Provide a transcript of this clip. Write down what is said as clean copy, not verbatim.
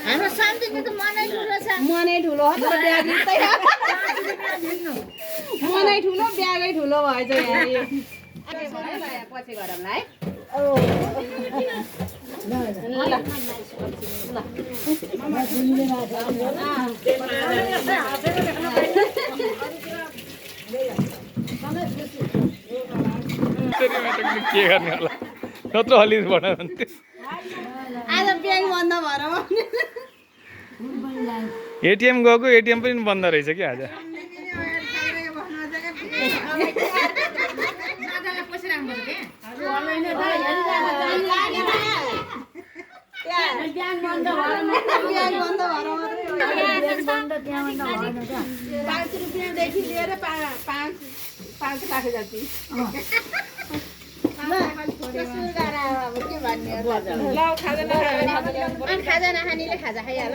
हाम्रो सम्झिने त मनै ठुलो छ मनै ठुलो हो तर ब्याग मनै ठुलो ब्यागै ठुलो भएछ यहाँ पछि गरौँला है के गर्ने होला नत्र अलि भन आज ब्याग बन्द भएर एटिएम गएको एटिएम पनि बन्द रहेछ कि आज ₹5 लिएर 5 लाख जति खाजा नखानेले खाजा खाइहाल